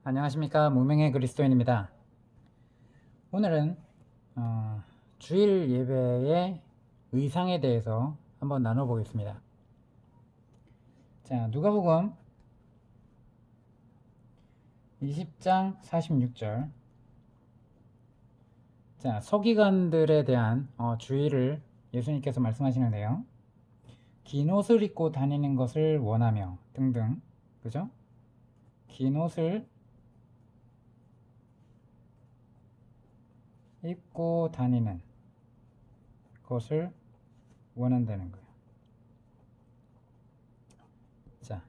안녕하십니까. 무명의 그리스도인입니다. 오늘은 주일 예배의 의상에 대해서 한번 나눠보겠습니다. 자, 누가복음 20장 46절. 자, 서기관들에 대한 주의를 예수님께서 말씀하시는데요. 긴 옷을 입고 다니는 것을 원하며 등등, 그죠? 긴 옷을 입고 다니는 것을 원한다는 거예요. 자,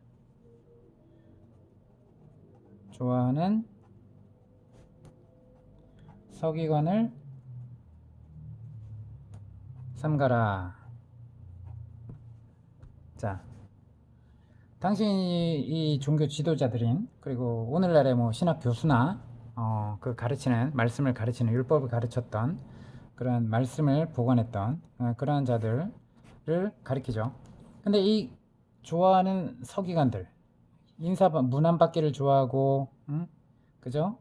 좋아하는 서기관을 삼가라. 자, 당시 이 종교 지도자들인, 그리고 오늘날의 신학 교수나 그 가르치는 말씀을 가르치는 율법을 가르쳤던 그런 말씀을 보관했던 그러한 자들을 가리키죠. 근데 이 좋아하는 서기관들, 문안 받기를 좋아하고, 그죠?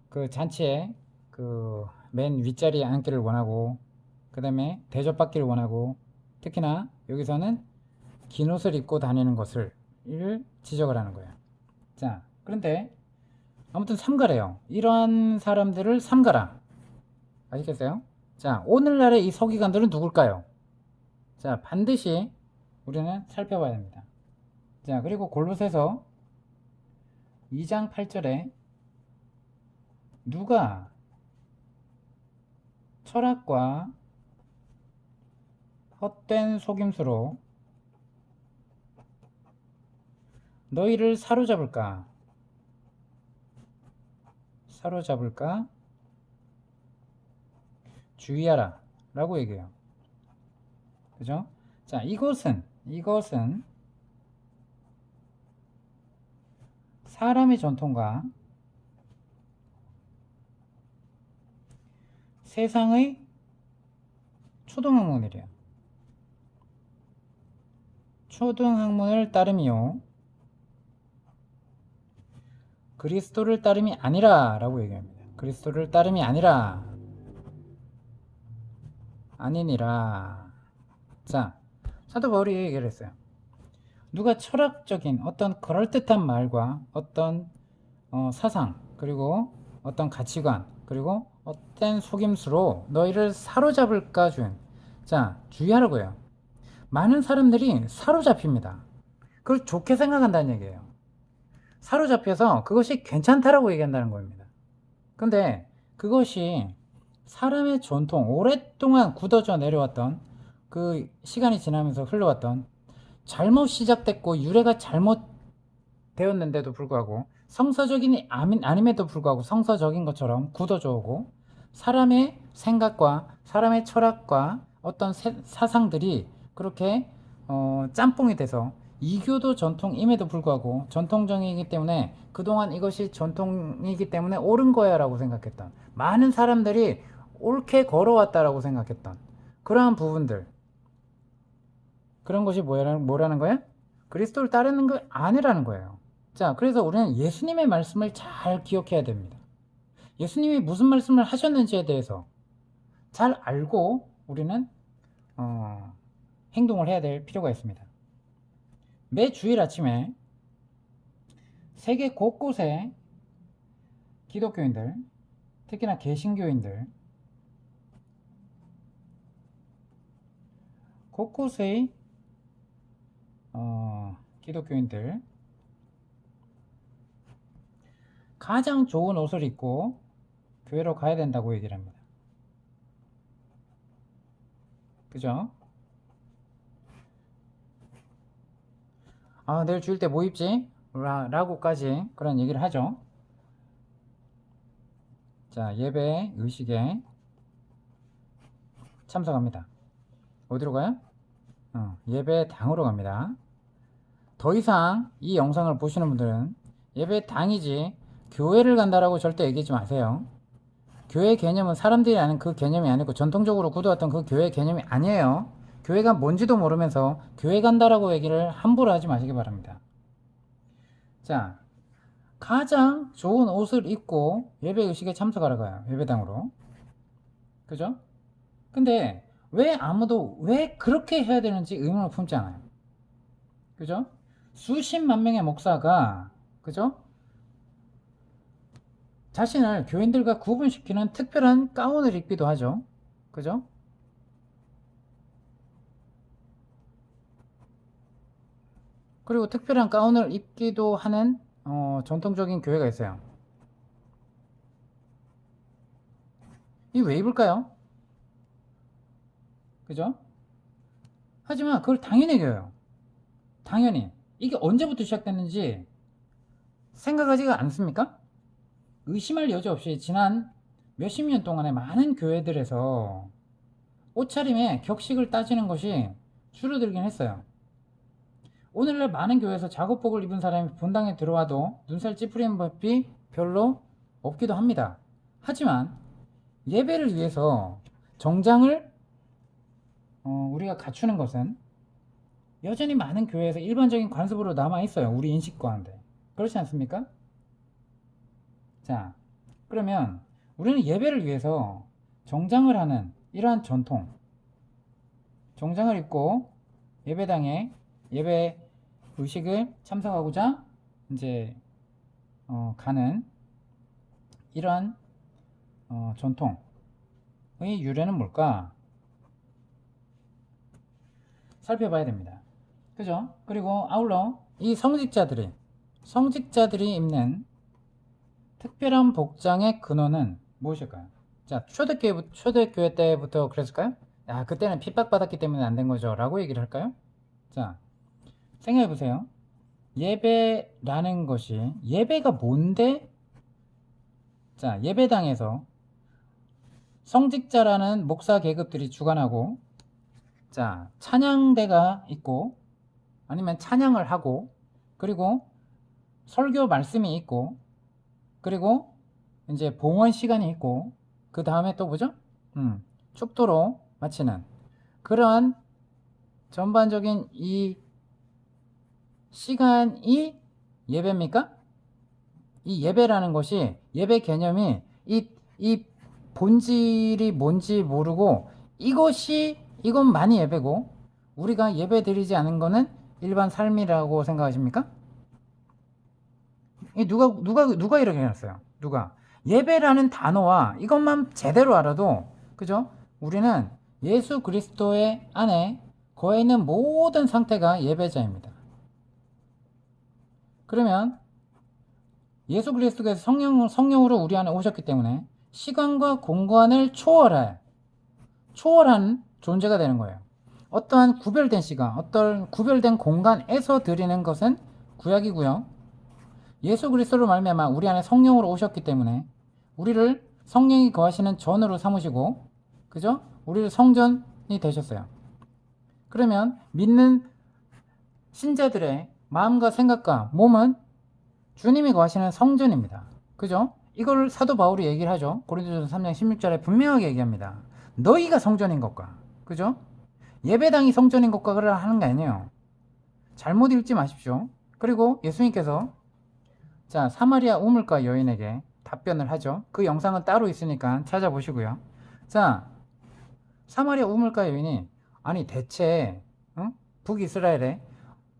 그 잔치에 그 맨 윗자리에 앉기를 원하고, 그 다음에 대접받기를 원하고, 특히나 여기서는 긴 옷을 입고 다니는 것을 지적을 하는 거예요. 자, 그런데 아무튼 삼가래요. 이러한 사람들을 삼가라. 아시겠어요? 자, 오늘날의 이 서기관들은 누굴까요? 자, 반드시 우리는 살펴봐야 됩니다. 자, 그리고 골로새서 2장 8절에 누가 철학과 헛된 속임수로 너희를 사로잡을까 주의하라 라고 얘기해요. 그죠? 자, 이것은 사람의 전통과 세상의 초등학문이래요. 초등학문을 따름이요 그리스도를 따름이 아니라 라고 얘기합니다. 그리스도를 따름이 아니니라. 자, 사도 바울이 얘기를 했어요. 누가 철학적인 어떤 그럴듯한 말과 어떤 사상, 그리고 어떤 가치관, 그리고 어떤 속임수로 너희를 사로잡을까 준. 자, 주의하라고 해요. 많은 사람들이 사로잡힙니다. 그걸 좋게 생각한다는 얘기예요. 사로잡혀서 그것이 괜찮다라고 얘기한다는 겁니다. 근데 그것이 사람의 전통, 오랫동안 굳어져 내려왔던 그 시간이 지나면서 흘러왔던 잘못 시작됐고 유래가 잘못되었는데도 불구하고 성서적인 아님에도 불구하고 성서적인 것처럼 굳어져 오고 사람의 생각과 사람의 철학과 어떤 사상들이 그렇게 짬뽕이 돼서 이교도 전통임에도 불구하고 전통적이기 때문에 그동안 이것이 전통이기 때문에 옳은 거야 라고 생각했던 많은 사람들이 옳게 걸어왔다라고 생각했던 그러한 부분들, 그런 것이 뭐라는 거야? 그리스도를 따르는 거 아니라는 거예요. 자, 그래서 우리는 예수님의 말씀을 잘 기억해야 됩니다. 예수님이 무슨 말씀을 하셨는지에 대해서 잘 알고 우리는 행동을 해야 될 필요가 있습니다. 매 주일 아침에 세계 곳곳에 기독교인들, 특히나 개신교인들, 곳곳의 기독교인들 가장 좋은 옷을 입고 교회로 가야 된다고 얘기를 합니다. 그죠? 내일 주일 때 뭐 입지? 라고까지 그런 얘기를 하죠. 자, 예배 의식에 참석합니다. 어디로 가요? 예배당으로 갑니다. 더 이상 이 영상을 보시는 분들은 예배당이지 교회를 간다라고 절대 얘기하지 마세요. 교회 개념은 사람들이 아는 그 개념이 아니고 전통적으로 굳어왔던 그 교회 개념이 아니에요. 교회가 뭔지도 모르면서 교회 간다라고 얘기를 함부로 하지 마시기 바랍니다. 자, 가장 좋은 옷을 입고 예배 의식에 참석하러 가요. 예배당으로. 그죠? 근데 왜 아무도 왜 그렇게 해야 되는지 의문을 품지 않아요. 그죠? 수십만 명의 목사가 그죠? 자신을 교인들과 구분시키는 특별한 가운을 입기도 하죠. 그죠? 그리고 특별한 가운을 입기도 하는 전통적인 교회가 있어요. 이 왜 입을까요? 그죠? 하지만 그걸 당연히 여겨요. 당연히. 이게 언제부터 시작됐는지 생각하지가 않습니까? 의심할 여지 없이 지난 몇십 년 동안에 많은 교회들에서 옷차림의 격식을 따지는 것이 줄어들긴 했어요. 오늘날 많은 교회에서 작업복을 입은 사람이 본당에 들어와도 눈살 찌푸리는 법이 별로 없기도 합니다. 하지만 예배를 위해서 정장을 우리가 갖추는 것은 여전히 많은 교회에서 일반적인 관습으로 남아있어요. 우리 인식 가운데. 그렇지 않습니까? 자, 그러면 우리는 예배를 위해서 정장을 하는 이러한 전통, 정장을 입고 예배당에 예배 의식을 참석하고자 이제 가는 이러한 전통의 유래는 뭘까? 살펴봐야 됩니다. 그죠? 그리고 아울러 이 성직자들이 입는 특별한 복장의 근원은 무엇일까요? 자, 초대교회 때부터 그랬을까요? 아, 그때는 핍박받았기 때문에 안 된 거죠 라고 얘기를 할까요? 자, 생각해 보세요. 예배라는 것이 예배가 뭔데? 자, 예배당에서 성직자라는 목사 계급들이 주관하고 자, 찬양대가 있고 아니면 찬양을 하고 그리고 설교 말씀이 있고 그리고 이제 봉헌 시간이 있고 그 다음에 또 뭐죠? 축도로 마치는 그러한 전반적인 이 시간이 예배입니까? 이 예배라는 것이 예배 개념이 이 본질이 뭔지 모르고 이것만이 예배고 우리가 예배 드리지 않은 거는 일반 삶이라고 생각하십니까? 누가 이렇게 해놨어요? 누가? 예배라는 단어와 이것만 제대로 알아도 그죠? 우리는 예수 그리스도의 안에 거해 있는 모든 상태가 예배자입니다. 그러면 예수 그리스도께서 성령으로 우리 안에 오셨기 때문에 시간과 공간을 초월한 존재가 되는 거예요. 어떠한 구별된 시간, 어떤 구별된 공간에서 드리는 것은 구약이고요. 예수 그리스도로 말미암아 우리 안에 성령으로 오셨기 때문에 우리를 성령이 거하시는 전으로 삼으시고 그죠? 우리를 성전이 되셨어요. 그러면 믿는 신자들의 마음과 생각과 몸은 주님이 거하시는 성전입니다. 그죠? 이걸 사도 바울이 얘기를 하죠. 고린도전서 3장 16절에 분명하게 얘기합니다. 너희가 성전인 것과 그죠? 예배당이 성전인 것과 그러라 하는 게 아니에요. 잘못 읽지 마십시오. 그리고 예수님께서 자, 사마리아 우물가 여인에게 답변을 하죠. 그 영상은 따로 있으니까 찾아보시고요. 자, 사마리아 우물가 여인이 아니 대체 북이스라엘에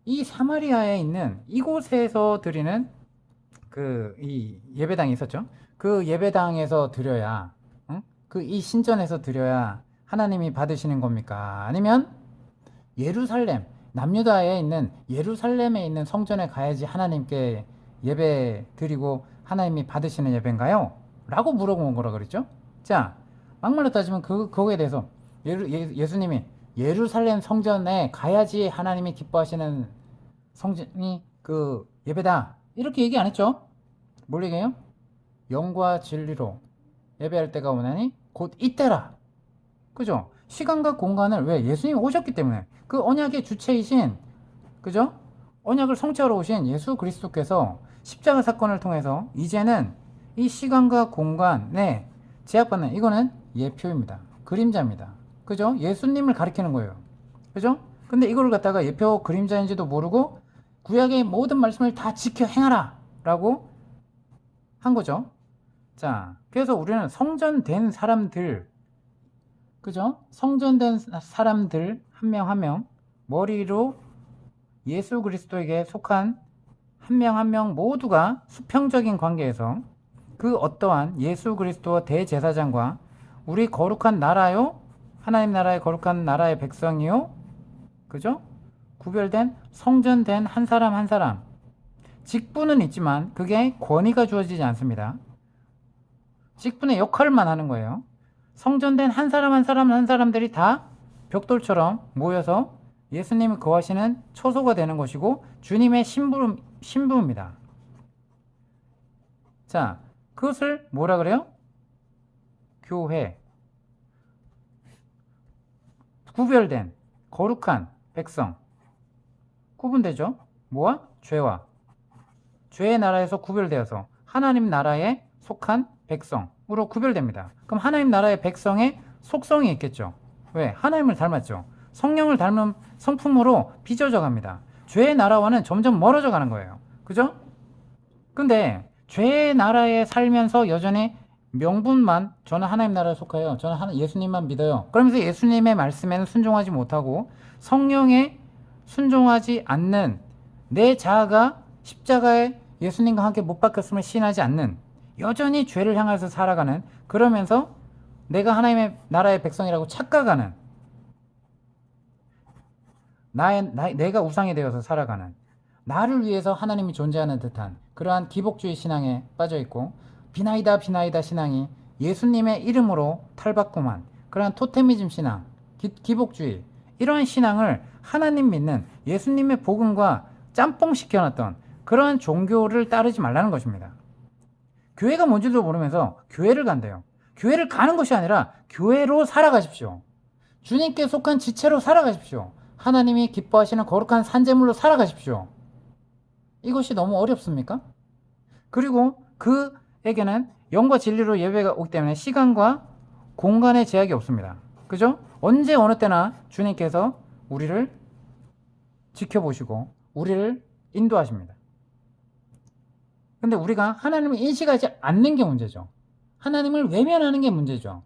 이 사마리아에 있는 이곳에서 드리는 이 예배당이 있었죠. 그 예배당에서 드려야 그 이 신전에서 드려야 하나님이 받으시는 겁니까? 아니면 예루살렘 남유다에 있는 예루살렘에 있는 성전에 가야지 하나님께 예배 드리고 하나님이 받으시는 예배인가요? 라고 물어본 거라 그랬죠. 자, 막말로 따지면 그거에 대해서 예수님이 예루살렘 성전에 가야지 하나님이 기뻐하시는 성전이 그 예배다 이렇게 얘기 안 했죠. 뭘 얘기해요? 영과 진리로 예배할 때가 오나니 곧 이때라. 그죠? 시간과 공간을 왜 예수님이 오셨기 때문에 그 언약의 주체이신 그죠? 언약을 성취하러 오신 예수 그리스도께서 십자가 사건을 통해서 이제는 이 시간과 공간에 제약받는 이거는 예표입니다. 그림자입니다. 그죠? 예수님을 가리키는 거예요. 그죠? 근데 이걸 갖다가 예표 그림자인지도 모르고 구약의 모든 말씀을 다 지켜 행하라 라고 한 거죠. 자, 그래서 우리는 성전된 사람들, 그죠? 성전된 사람들 한 명 한 명, 머리로 예수 그리스도에게 속한 한 명 한 명 모두가 수평적인 관계에서 그 어떠한 예수 그리스도 대제사장과 우리 거룩한 나라요, 하나님 나라의 거룩한 나라의 백성이요, 그죠? 구별된 성전된 한 사람 한 사람, 직분은 있지만 그게 권위가 주어지지 않습니다. 직분의 역할만 하는 거예요. 성전된 한 사람 한 사람 한 사람들이 다 벽돌처럼 모여서 예수님이 거하시는 초소가 되는 것이고 주님의 신부입니다. 자, 그것을 뭐라 그래요? 교회. 구별된 거룩한 백성. 구분되죠? 뭐와? 죄와. 죄의 나라에서 구별되어서 하나님 나라에 속한 백성으로 구별됩니다. 그럼 하나님 나라의 백성의 속성이 있겠죠. 왜? 하나님을 닮았죠. 성령을 닮은 성품으로 빚어져 갑니다. 죄의 나라와는 점점 멀어져 가는 거예요. 그죠? 근데 죄의 나라에 살면서 여전히 명분만 저는 하나님 나라에 속해요. 저는 예수님만 믿어요. 그러면서 예수님의 말씀에는 순종하지 못하고 성령에 순종하지 않는 내 자아가 십자가에 예수님과 함께 못 박혔음을 시인하지 않는 여전히 죄를 향해서 살아가는, 그러면서 내가 하나님의 나라의 백성이라고 착각하는, 내가 우상이 되어서 살아가는, 나를 위해서 하나님이 존재하는 듯한 그러한 기복주의 신앙에 빠져있고, 비나이다 비나이다 신앙이 예수님의 이름으로 탈바꿈한 그러한 토테미즘 신앙, 기복주의, 이러한 신앙을 하나님 믿는 예수님의 복음과 짬뽕 시켜놨던 그러한 종교를 따르지 말라는 것입니다. 교회가 뭔지도 모르면서 교회를 간대요. 교회를 가는 것이 아니라 교회로 살아가십시오. 주님께 속한 지체로 살아가십시오. 하나님이 기뻐하시는 거룩한 산재물로 살아가십시오. 이것이 너무 어렵습니까? 그리고 그에게는 영과 진리로 예배가 오기 때문에 시간과 공간의 제약이 없습니다. 그죠? 언제 어느 때나 주님께서 우리를 지켜보시고 우리를 인도하십니다. 근데 우리가 하나님을 인식하지 않는 게 문제죠. 하나님을 외면하는 게 문제죠.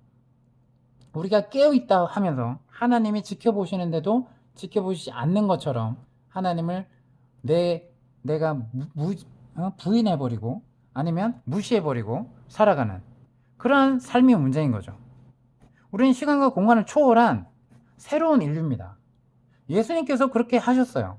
우리가 깨어있다 하면서 하나님이 지켜보시는데도 지켜보시지 않는 것처럼 하나님을 내가 부인해버리고 아니면 무시해버리고 살아가는 그러한 삶이 문제인 거죠. 우리는 시간과 공간을 초월한 새로운 인류입니다. 예수님께서 그렇게 하셨어요.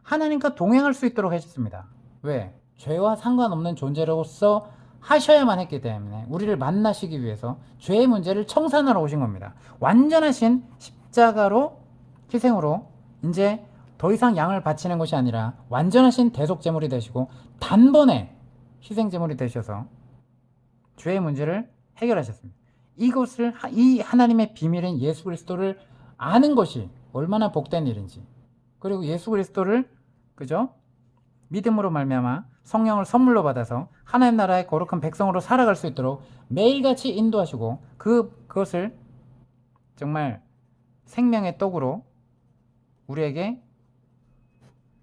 하나님과 동행할 수 있도록 해주셨습니다. 왜? 죄와 상관없는 존재로서 하셔야만 했기 때문에 우리를 만나시기 위해서 죄의 문제를 청산하러 오신 겁니다. 완전하신 십자가로 희생으로 이제 더 이상 양을 바치는 것이 아니라 완전하신 대속제물이 되시고 단번에 희생제물이 되셔서 죄의 문제를 해결하셨습니다. 이것을, 이 하나님의 비밀인 예수 그리스도를 아는 것이 얼마나 복된 일인지, 그리고 예수 그리스도를 그죠? 믿음으로 말미암아 성령을 선물로 받아서 하나님 나라의 거룩한 백성으로 살아갈 수 있도록 매일같이 인도하시고 그것을 정말 생명의 떡으로 우리에게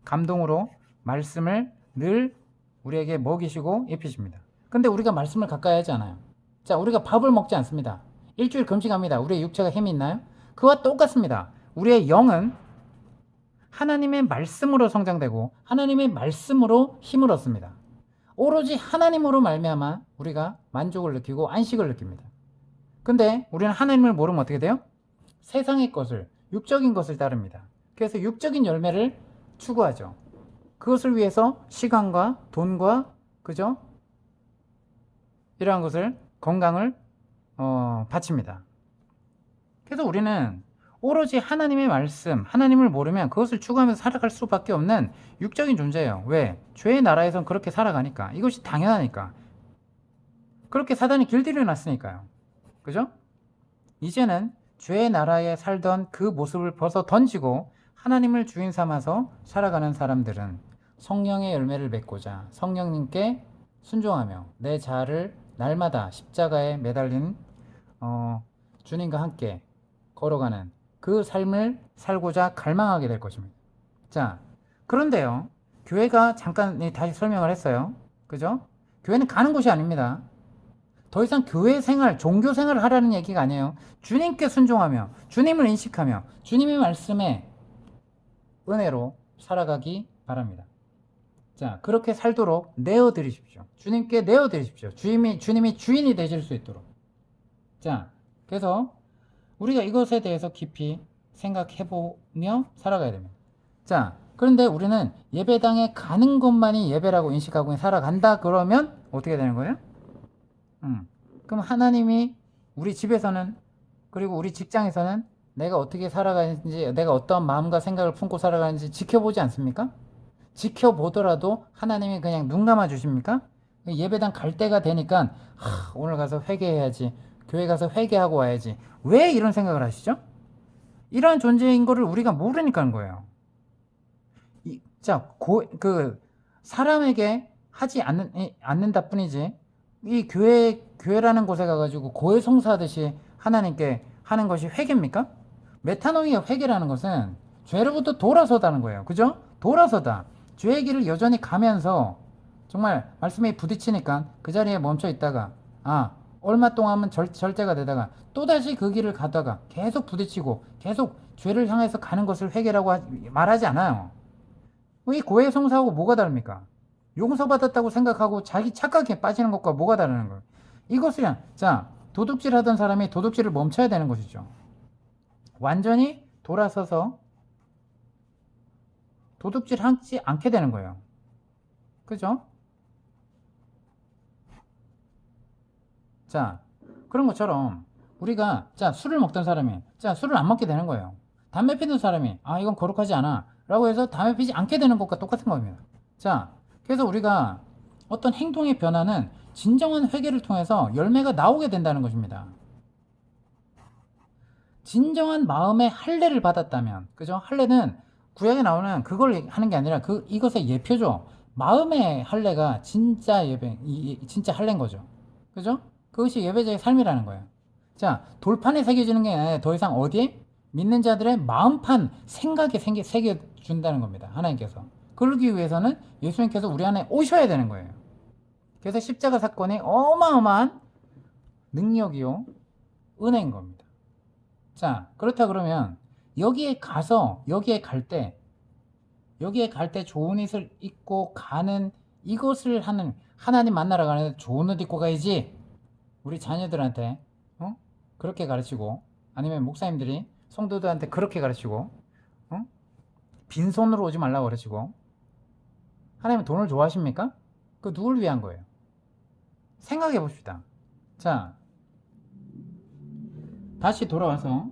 감동으로 말씀을 늘 우리에게 먹이시고 입히십니다. 근데 우리가 말씀을 가까이 하지 않아요. 자, 우리가 밥을 먹지 않습니다. 일주일 금식합니다. 우리의 육체가 힘이 있나요? 그와 똑같습니다. 우리의 영은 하나님의 말씀으로 성장되고 하나님의 말씀으로 힘을 얻습니다. 오로지 하나님으로 말미암아 우리가 만족을 느끼고 안식을 느낍니다. 근데 우리는 하나님을 모르면 어떻게 돼요? 세상의 것을, 육적인 것을 따릅니다. 그래서 육적인 열매를 추구하죠. 그것을 위해서 시간과 돈과 그죠? 이러한 것을, 건강을 바칩니다. 그래서 우리는 오로지 하나님의 말씀, 하나님을 모르면 그것을 추구하면서 살아갈 수밖에 없는 육적인 존재예요. 왜? 죄의 나라에선 그렇게 살아가니까. 이것이 당연하니까. 그렇게 사단이 길들여 놨으니까요. 그죠? 이제는 죄의 나라에 살던 그 모습을 벗어 던지고 하나님을 주인 삼아서 살아가는 사람들은 성령의 열매를 맺고자 성령님께 순종하며 내 자아를 날마다 십자가에 매달린 주님과 함께 걸어가는 그 삶을 살고자 갈망하게 될 것입니다. 자, 그런데요, 교회가 잠깐 다시 설명을 했어요. 그죠? 교회는 가는 곳이 아닙니다. 더 이상 교회 생활, 종교 생활을 하라는 얘기가 아니에요. 주님께 순종하며 주님을 인식하며 주님의 말씀에 은혜로 살아가기 바랍니다. 자, 그렇게 살도록 내어드리십시오. 주님께 내어드리십시오. 주님이 주인이 되실 수 있도록. 자, 그래서 우리가 이것에 대해서 깊이 생각해보며 살아가야 됩니다. 자, 그런데 우리는 예배당에 가는 것만이 예배라고 인식하고 살아간다 그러면 어떻게 되는 거예요? 그럼 하나님이 우리 집에서는, 그리고 우리 직장에서는 내가 어떻게 살아가는지, 내가 어떤 마음과 생각을 품고 살아가는지 지켜보지 않습니까? 지켜보더라도 하나님이 그냥 눈 감아 주십니까? 예배당 갈 때가 되니까 오늘 가서 회개해야지, 교회 가서 회개하고 와야지. 왜 이런 생각을 하시죠? 이러한 존재인 거를 우리가 모르니까 하는 거예요. 사람에게 하지 않는다 뿐이지, 이 교회라는 곳에 가가지고 고해성사하듯이 하나님께 하는 것이 회개입니까? 메타노이아 회개라는 것은 죄로부터 돌아서다는 거예요. 그죠? 돌아서다. 죄의 길을 여전히 가면서 정말 말씀에 부딪히니까 그 자리에 멈춰 있다가, 얼마 동안 하면 절제가 되다가 또다시 그 길을 가다가 계속 부딪히고 계속 죄를 향해서 가는 것을 회개라고 말하지 않아요. 이 고해성사하고 뭐가 다릅니까? 용서받았다고 생각하고 자기 착각에 빠지는 것과 뭐가 다르는 거예요? 이것을, 도둑질 하던 사람이 도둑질을 멈춰야 되는 것이죠. 완전히 돌아서서 도둑질 하지 않게 되는 거예요. 그죠? 자, 그런 것처럼 우리가 술을 먹던 사람이 술을 안 먹게 되는 거예요. 담배 피는 사람이 이건 거룩하지 않아 라고 해서 담배 피지 않게 되는 것과 똑같은 겁니다. 자, 그래서 우리가 어떤 행동의 변화는 진정한 회개를 통해서 열매가 나오게 된다는 것입니다. 진정한 마음의 할례를 받았다면, 그죠? 할례는 구약에 나오는 그걸 하는 게 아니라 이것의 예표죠. 마음의 할례가 진짜 예배, 진짜 할례인 거죠. 그죠? 그것이 예배자의 삶이라는 거예요. 자, 돌판에 새겨지는 게 아니라 더 이상 어디에? 믿는 자들의 마음판, 생각에 새겨준다는 겁니다. 하나님께서. 그러기 위해서는 예수님께서 우리 안에 오셔야 되는 거예요. 그래서 십자가 사건이 어마어마한 능력이요, 은혜인 겁니다. 자, 그렇다 그러면 여기에 갈 때 좋은 옷을 입고 가는, 이것을 하는, 하나님 만나러 가는데 좋은 옷 입고 가야지. 우리 자녀들한테 그렇게 가르치고, 아니면 목사님들이 성도들한테 그렇게 가르치고, 빈손으로 오지 말라고 가르치고. 하나님은 돈을 좋아하십니까? 그 누굴 위한 거예요? 생각해 봅시다. 자, 다시 돌아와서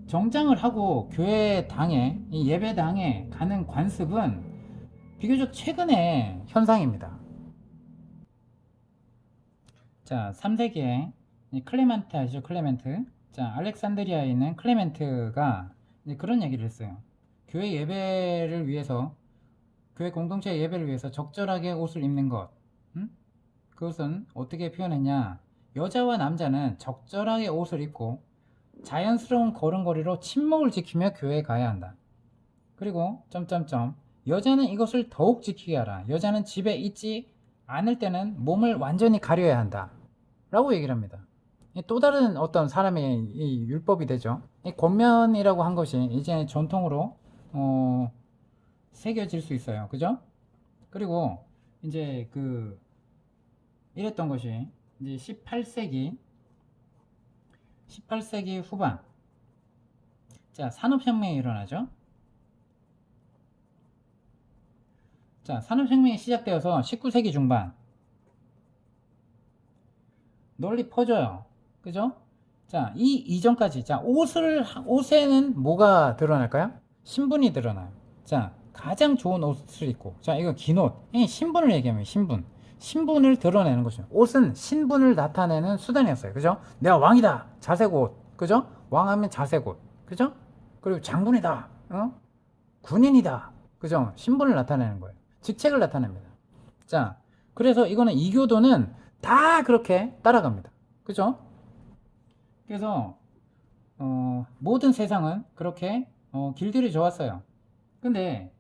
정장을 하고 교회당에, 이 예배당에 가는 관습은 비교적 최근의 현상입니다. 자, 3세기에 클레멘트 아시죠? 클레멘트. 자, 알렉산드리아에 있는 클레멘트가 그런 얘기를 했어요. 교회 예배를 위해서, 교회 공동체 예배를 위해서 적절하게 옷을 입는 것. 그것은 어떻게 표현했냐? 여자와 남자는 적절하게 옷을 입고 자연스러운 걸음걸이로 침묵을 지키며 교회에 가야 한다. 그리고 여자는 이것을 더욱 지키게 하라. 여자는 집에 있지 않을 때는 몸을 완전히 가려야 한다 라고 얘기를 합니다. 또 다른 어떤 사람의 이 율법이 되죠. 이 권면이라고 한 것이 이제 전통으로 새겨질 수 있어요. 그죠? 그리고 이제 이랬던 것이 이제 18세기 후반, 자, 산업혁명이 일어나죠. 자, 산업혁명이 시작되어서 19세기 중반 널리 퍼져요. 그죠? 자, 이 이전까지, 자, 옷에는 뭐가 드러날까요? 신분이 드러나요. 자, 가장 좋은 옷을 입고, 자, 이거 긴 옷, 신분을 얘기하면 신분을 드러내는 것이죠. 옷은 신분을 나타내는 수단이었어요. 그죠? 내가 왕이다. 자색 옷. 그죠? 왕하면 자색 옷. 그죠? 그리고 장군이다. 군인이다. 그죠? 신분을 나타내는 거예요. 직책을 나타냅니다. 자, 그래서 이거는 이교도는 다 그렇게 따라갑니다. 그죠? 그래서 모든 세상은 그렇게 길들이 좋았어요. 근데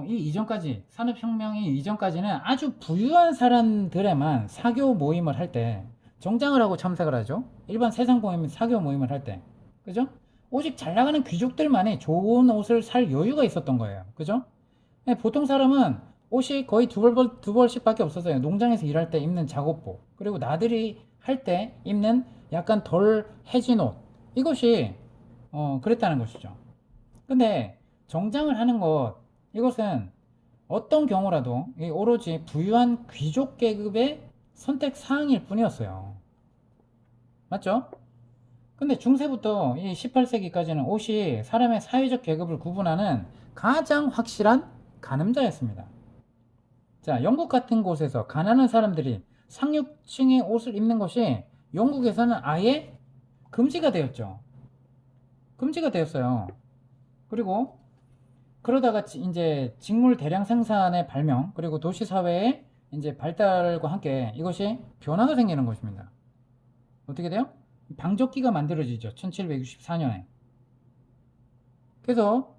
이 이전까지, 산업혁명이 이전까지는 아주 부유한 사람들에만 사교 모임을 할 때 정장을 하고 참석을 하죠. 일반 세상 모임, 사교 모임을 할 때. 그죠? 오직 잘 나가는 귀족들만이 좋은 옷을 살 여유가 있었던 거예요. 그죠? 보통 사람은 옷이 거의 두 벌씩 밖에 없었어요. 농장에서 일할 때 입는 작업복, 그리고 나들이 할 때 입는 약간 덜 해진 옷. 이것이, 그랬다는 것이죠. 근데 정장을 하는 것, 이것은 어떤 경우라도 오로지 부유한 귀족 계급의 선택 사항일 뿐이었어요. 맞죠? 근데 중세부터 이 18세기까지는 옷이 사람의 사회적 계급을 구분하는 가장 확실한 가늠자였습니다. 자, 영국 같은 곳에서 가난한 사람들이 상류층의 옷을 입는 것이 영국에서는 아예 금지가 되었죠. 금지가 되었어요. 그리고 그러다가 이제 직물 대량 생산의 발명, 그리고 도시 사회의 이제 발달과 함께 이것이 변화가 생기는 것입니다. 어떻게 돼요? 방적기가 만들어지죠. 1764년에. 그래서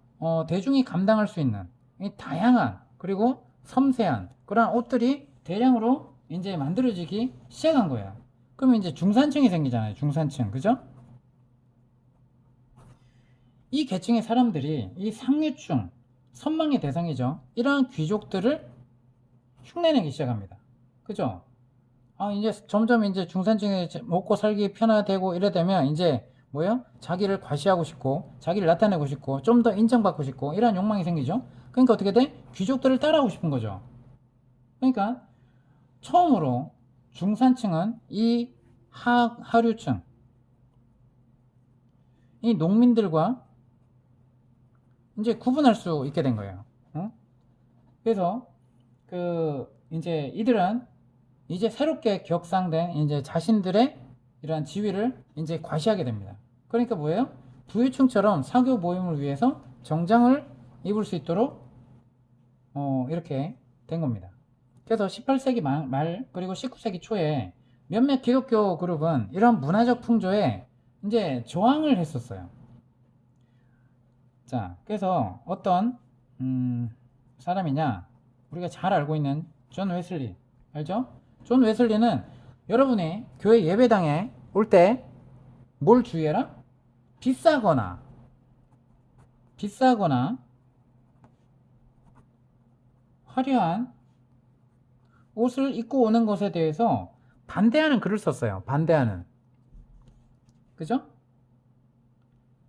대중이 감당할 수 있는 이 다양한 그리고 섬세한 그런 옷들이 대량으로 이제 만들어지기 시작한 거예요. 그러면 이제 중산층이 생기잖아요. 중산층. 그죠? 이 계층의 사람들이 이 상류층, 선망의 대상이죠. 이러한 귀족들을 흉내내기 시작합니다. 그죠? 이제 점점 이제 중산층이 먹고 살기 편화되고 이래 되면 이제 뭐예요? 자기를 과시하고 싶고, 자기를 나타내고 싶고, 좀 더 인정받고 싶고, 이런 욕망이 생기죠. 그러니까 어떻게 돼? 귀족들을 따라하고 싶은 거죠. 그러니까 처음으로 중산층은 이 하류층, 이 농민들과 이제 구분할 수 있게 된 거예요. 그래서 이제 이들은 이제 새롭게 격상된 이제 자신들의 이러한 지위를 이제 과시하게 됩니다. 그러니까 뭐예요? 부유층처럼 사교 모임을 위해서 정장을 입을 수 있도록 이렇게 된 겁니다. 그래서 18세기 말 그리고 19세기 초에 몇몇 기독교 그룹은 이런 문화적 풍조에 이제 저항을 했었어요. 자, 그래서 어떤 사람이냐, 우리가 잘 알고 있는 존 웨슬리 알죠? 존 웨슬리는 여러분이 교회 예배당에 올 때 뭘 주의해라? 비싸거나 화려한 옷을 입고 오는 것에 대해서 반대하는 글을 썼어요. 반대하는. 그죠?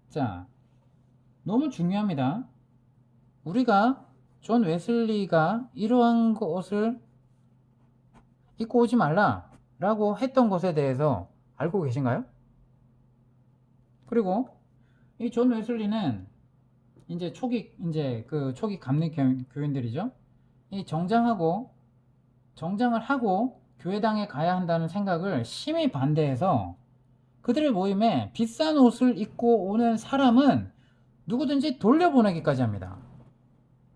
자, 너무 중요합니다. 우리가 존 웨슬리가 이러한 것을 입고 오지 말라 라고 했던 것에 대해서 알고 계신가요? 그리고 이 존 웨슬리는 이제 초기 감리 교인들이죠. 이 정장을 하고 교회당에 가야 한다는 생각을 심히 반대해서 그들의 모임에 비싼 옷을 입고 오는 사람은 누구든지 돌려보내기까지 합니다.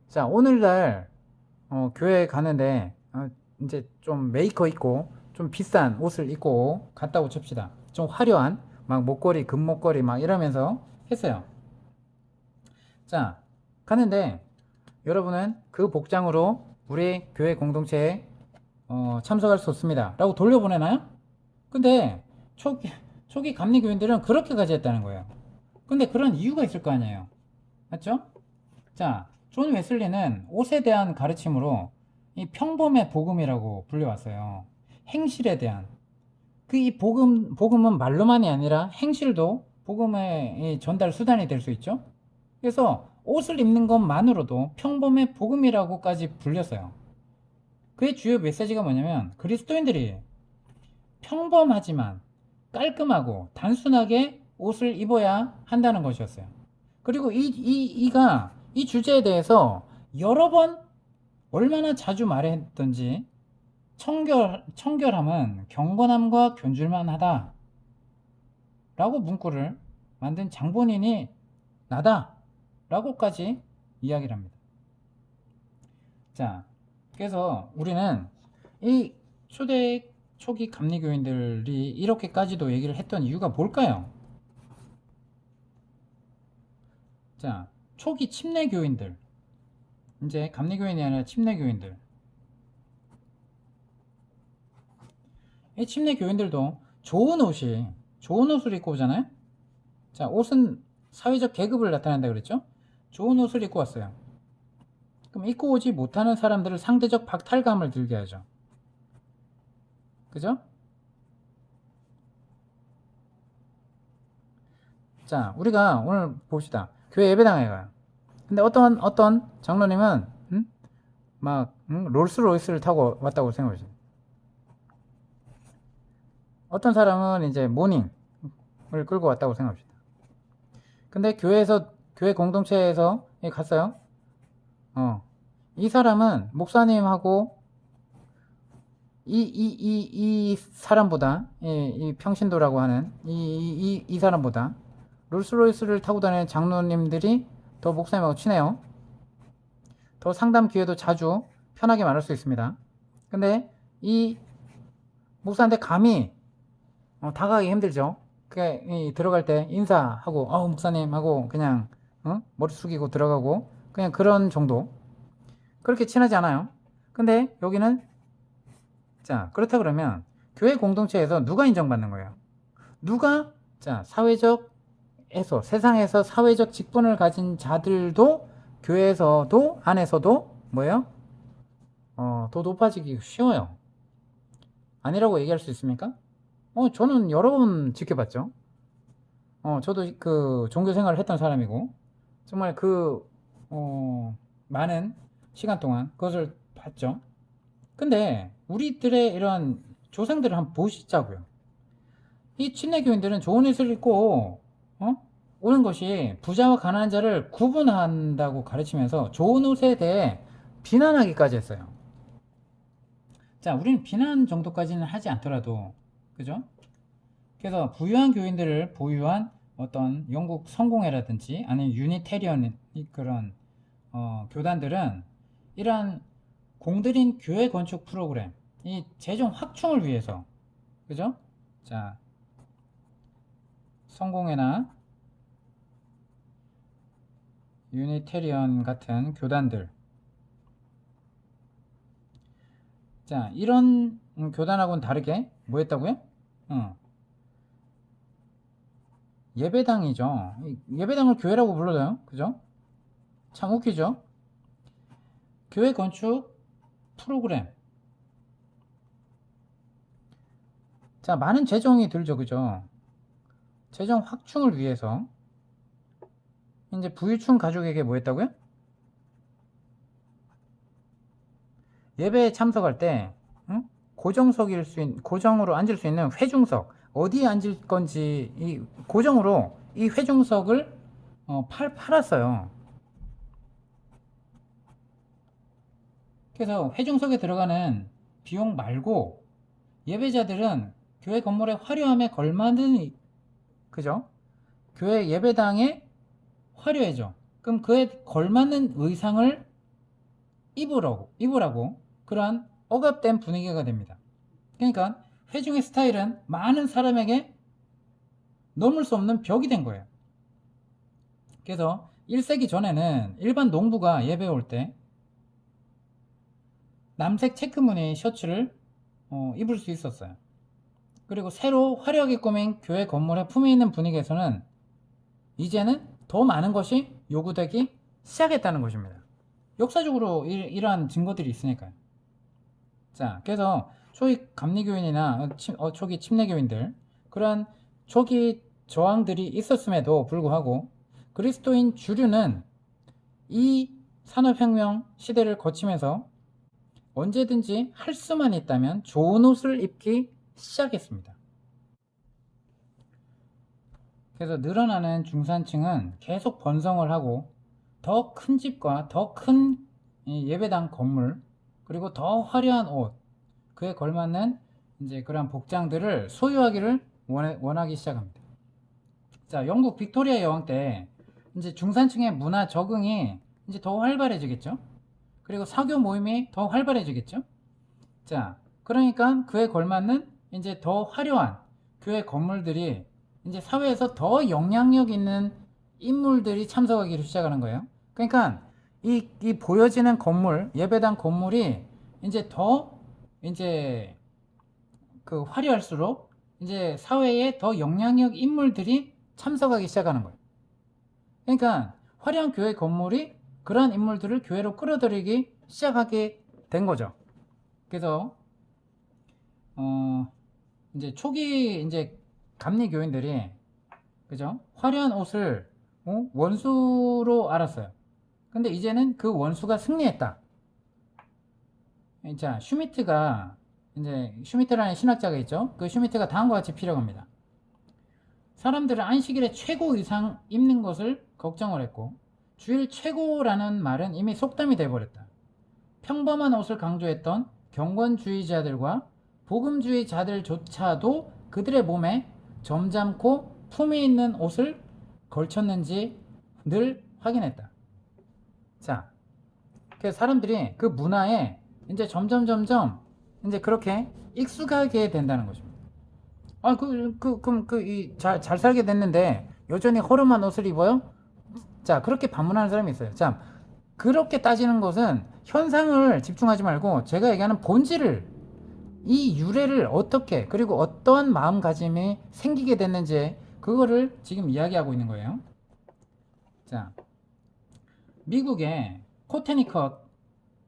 자, 오늘날 교회 가는데 이제 좀 메이커 있고 좀 비싼 옷을 입고 갔다고 칩시다. 좀 화려한 막 목걸이, 금목걸이 막 이러면서 했어요. 자, 가는데 여러분은 그 복장으로 우리 교회 공동체에 참석할 수 없습니다 라고 돌려보내나요? 근데 초기 감리교인들은 그렇게 가져했다는 거예요. 근데 그런 이유가 있을 거 아니에요. 맞죠? 자, 존 웨슬리는 옷에 대한 가르침으로 이 평범의 복음이라고 불려왔어요. 행실에 대한. 이 복음은 말로만이 아니라 행실도 복음의 전달 수단이 될 수 있죠. 그래서 옷을 입는 것만으로도 평범의 복음이라고까지 불렸어요. 그의 주요 메시지가 뭐냐면 그리스도인들이 평범하지만 깔끔하고 단순하게 옷을 입어야 한다는 것이었어요. 그리고 이 주제에 대해서 여러 번 얼마나 자주 말했던지 청결함은 경건함과 견줄만 하다 라고 문구를 만든 장본인이 나다 라고까지 이야기를 합니다. 자, 그래서 우리는 이 초기 감리교인들이 이렇게까지도 얘기를 했던 이유가 뭘까요? 자, 초기 침례교인들 이제 감리교인이 아니라 침례교인들. 이 침례교인들도 좋은 옷을 입고 오잖아요. 자, 옷은 사회적 계급을 나타낸다 그랬죠. 좋은 옷을 입고 왔어요. 그럼 입고 오지 못하는 사람들을 상대적 박탈감을 들게 하죠. 그죠? 자, 우리가 오늘 봅시다. 교회 예배당에 가요. 근데 어떤 장로님은 롤스로이스를 타고 왔다고 생각하시죠. 어떤 사람은 이제 모닝을 끌고 왔다고 생각합시다. 근데 교회 공동체에서 갔어요. 이 사람은 목사님하고 이 사람보다, 이 평신도라고 하는 이 사람보다 롤스로이스를 타고 다니는 장로님들이 더 목사님하고 친해요. 더 상담 기회도 자주 편하게 말할 수 있습니다. 근데 이 목사한테 감히 다가가기 힘들죠. 그게 들어갈 때 인사하고 목사님 하고 그냥 머리 숙이고 들어가고 그냥 그런 정도. 그렇게 친하지 않아요. 근데 여기는 자, 그렇다 그러면 교회 공동체에서 누가 인정받는 거예요? 누가 세상에서 사회적 직분을 가진 자들도 교회에서도 안에서도 뭐예요? 더 높아지기 쉬워요. 아니라고 얘기할 수 있습니까? 저는 여러 번 지켜봤죠. 저도 그 종교 생활을 했던 사람이고 정말 많은 시간 동안 그것을 봤죠. 근데 우리들의 이런 조상들을 한번 보시자고요. 이 침례교인들은 좋은 옷을 입고 오는 것이 부자와 가난한 자를 구분한다고 가르치면서 좋은 옷에 대해 비난하기까지 했어요. 자, 우리는 비난 정도까지는 하지 않더라도, 그죠? 그래서 부유한 교인들을 보유한 어떤 영국 성공회라든지 아니면 유니테리언 그런 교단들은 이러한 공들인 교회 건축 프로그램, 이 재정 확충을 위해서, 그죠? 자, 성공회나 유니테리언 같은 교단들, 자, 이런 교단하고는 다르게 뭐 했다고요? 예배당이죠. 예배당을 교회라고 불러요. 그죠? 참 웃기죠? 교회 건축 프로그램. 자, 많은 재정이 들죠. 그죠? 재정 확충을 위해서 이제 부유층 가족에게 뭐 했다고요? 예배에 참석할 때 고정으로 앉을 수 있는 회중석, 어디에 앉을 건지 고정으로 이 회중석을 팔았어요. 그래서 회중석에 들어가는 비용 말고 예배자들은 교회 건물의 화려함에 걸맞는, 그죠? 교회 예배당에 화려해져. 그럼 그에 걸맞는 의상을 입으라고 그러한 억압된 분위기가 됩니다. 그러니까 회중의 스타일은 많은 사람에게 넘을 수 없는 벽이 된 거예요. 그래서 1세기 전에는 일반 농부가 예배 올 때 남색 체크무늬 셔츠를 입을 수 있었어요. 그리고 새로 화려하게 꾸민 교회 건물에 품위 있는 분위기에서는 이제는 더 많은 것이 요구되기 시작했다는 것입니다. 역사적으로 이러한 증거들이 있으니까요. 자, 그래서 초기 감리교인이나 초기 침례교인들, 그러한 초기 저항들이 있었음에도 불구하고 그리스도인 주류는 이 산업혁명 시대를 거치면서 언제든지 할 수만 있다면 좋은 옷을 입기 시작했습니다. 그래서 늘어나는 중산층은 계속 번성을 하고 더 큰 집과 더 큰 예배당 건물, 그리고 더 화려한 옷, 그에 걸맞는 이제 그런 복장들을 소유하기를 원하기 시작합니다. 자, 영국 빅토리아 여왕 때 이제 중산층의 문화 적응이 이제 더 활발해지겠죠. 그리고 사교 모임이 더 활발해지겠죠. 자, 그러니까 그에 걸맞는 이제 더 화려한 교회 건물들이 이제 사회에서 더 영향력 있는 인물들이 참석하기를 시작하는 거예요. 그러니까 이 보여지는 건물, 예배당 건물이 이제 더 이제 그 화려할수록 이제 사회에 더 영향력 인물들이 참석하기 시작하는 거예요. 그러니까 화려한 교회 건물이 그러한 인물들을 교회로 끌어들이기 시작하게 된 거죠. 그래서 이제 초기 이제 감리 교인들이 그죠? 화려한 옷을 원수로 알았어요. 근데 이제는 그 원수가 승리했다. 자, 슈미트라는 신학자가 있죠. 그 슈미트가 다음과 같이 피력합니다. 사람들은 안식일에 최고 이상 입는 것을 걱정을 했고, 주일 최고라는 말은 이미 속담이 돼버렸다. 평범한 옷을 강조했던 경건주의자들과 복음주의자들조차도 그들의 몸에 점잖고 품위 있는 옷을 걸쳤는지 늘 확인했다. 자, 그래서 사람들이 그 문화에 이제 점점 이제 그렇게 익숙하게 된다는 것입니다. 그럼 잘 살게 됐는데 여전히 허름한 옷을 입어요? 자, 그렇게 반문하는 사람이 있어요. 자, 그렇게 따지는 것은 현상을 집중하지 말고 제가 얘기하는 본질을, 이 유래를 어떻게, 그리고 어떠한 마음가짐이 생기게 됐는지 그거를 지금 이야기하고 있는 거예요. 자, 미국의 코테니컷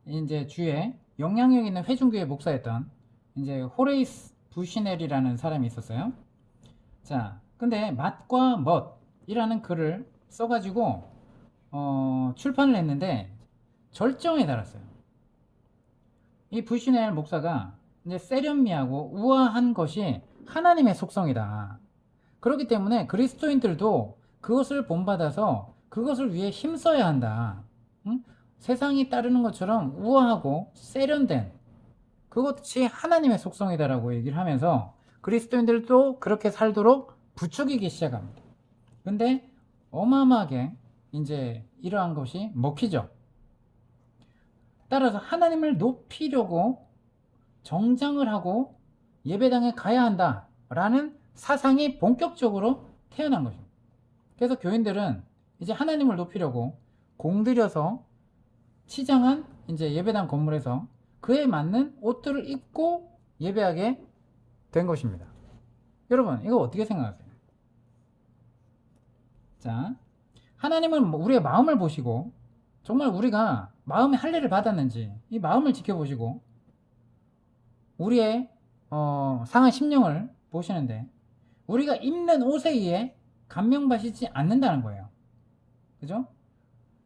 이제 주에 영향력 있는 회중교회 목사였던 이제 호레이스 부시넬이라는 사람이 있었어요. 자, 근데 맛과 멋이라는 글을 써가지고 출판을 했는데 절정에 달았어요. 이 부시넬 목사가 이제 세련미하고 우아한 것이 하나님의 속성이다. 그렇기 때문에 그리스도인들도 그것을 본받아서 그것을 위해 힘써야 한다. 응? 세상이 따르는 것처럼 우아하고 세련된 그것이 하나님의 속성이다라고 얘기를 하면서 그리스도인들도 그렇게 살도록 부추기기 시작합니다. 근데 어마어마하게 이제 이러한 것이 먹히죠. 따라서 하나님을 높이려고 정장을 하고 예배당에 가야 한다 라는 사상이 본격적으로 태어난 것입니다. 그래서 교인들은 이제 하나님을 높이려고 공들여서 치장한 이제 예배당 건물에서 그에 맞는 옷들을 입고 예배하게 된 것입니다. 여러분, 이거 어떻게 생각하세요? 자, 하나님은 우리의 마음을 보시고 정말 우리가 마음의 할례를 받았는지 이 마음을 지켜보시고 우리의 상한 심령을 보시는데 우리가 입는 옷에 의해 감명받지 않는다는 거예요. 그죠?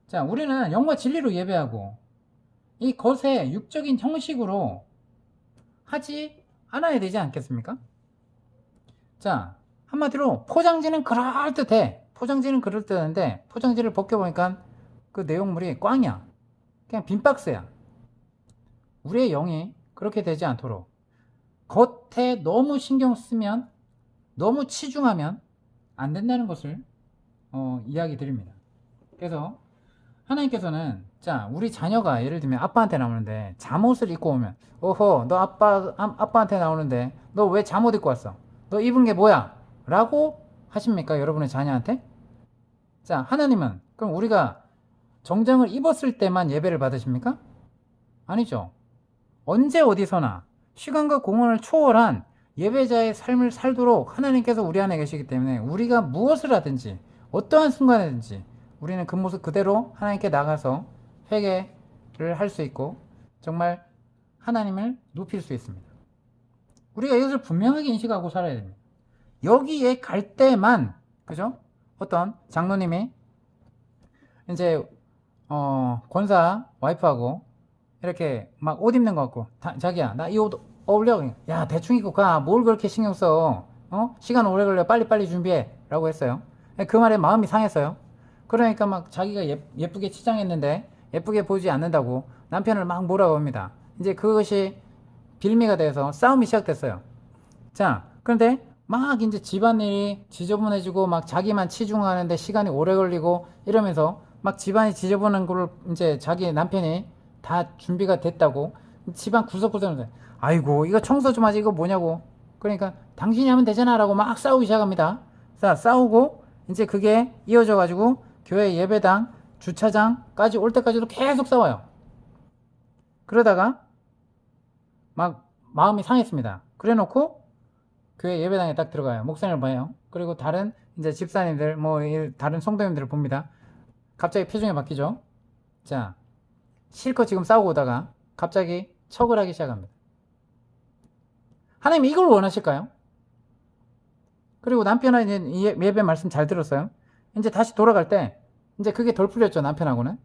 자, 우리는 영과 진리로 예배하고 이 것의 육적인 형식으로 하지 않아야 되지 않겠습니까? 자, 한마디로 포장지는 그럴듯해. 포장지는 그럴듯한데 포장지를 벗겨보니까 그 내용물이 꽝이야. 그냥 빈 박스야. 우리의 영이 그렇게 되지 않도록 겉에 너무 신경 쓰면, 너무 치중하면 안 된다는 것을 이야기 드립니다. 그래서 하나님께서는 자, 우리 자녀가 예를 들면 아빠한테 나오는데 잠옷을 입고 오면 어허, 너 아빠한테 나오는데 너 왜 잠옷 입고 왔어? 너 입은 게 뭐야? 라고 하십니까? 여러분의 자녀한테? 자, 하나님은 그럼 우리가 정장을 입었을 때만 예배를 받으십니까? 아니죠. 언제 어디서나 시간과 공간을 초월한 예배자의 삶을 살도록 하나님께서 우리 안에 계시기 때문에 우리가 무엇을 하든지 어떠한 순간이든지 우리는 그 모습 그대로 하나님께 나가서 회개를 할 수 있고 정말 하나님을 높일 수 있습니다. 우리가 이것을 분명하게 인식하고 살아야 됩니다. 여기에 갈 때만, 그죠? 어떤 장로님이 이제 권사 와이프하고 이렇게 막 옷 입는 거 같고 자기야 나 이 옷 어울려? 야 대충 입고 가. 뭘 그렇게 신경 써? 시간 오래 걸려. 빨리 준비해 라고 했어요. 그 말에 마음이 상했어요. 그러니까 막 자기가 예쁘게 치장했는데 예쁘게 보이지 않는다고 남편을 막 뭐라고 합니다. 이제 그것이 빌미가 돼서 싸움이 시작됐어요. 자, 그런데 막 이제 집안일이 지저분해지고 막 자기만 치중하는데 시간이 오래 걸리고 이러면서 막 집안이 지저분한 걸 이제 자기 남편이 다 준비가 됐다고 집안 구석구석 아이고 이거 청소 좀 하지 이거 뭐냐고 그러니까 당신이 하면 되잖아 라고 막 싸우기 시작합니다. 자, 싸우고 이제 그게 이어져 가지고 교회 예배당 주차장까지 올 때까지도 계속 싸워요. 그러다가 막 마음이 상했습니다. 그래 놓고 교회 예배당에 딱 들어가요. 목사님을 봐요. 그리고 다른 이제 집사님들 뭐 다른 성도님들을 봅니다. 갑자기 표정이 바뀌죠. 자, 실컷 지금 싸우고 오다가 갑자기 척을 하기 시작합니다. 하나님 이걸 원하실까요? 그리고 남편은 이제 예배 말씀 잘 들었어요. 이제 다시 돌아갈 때 이제 그게 덜 풀렸죠. 남편하고는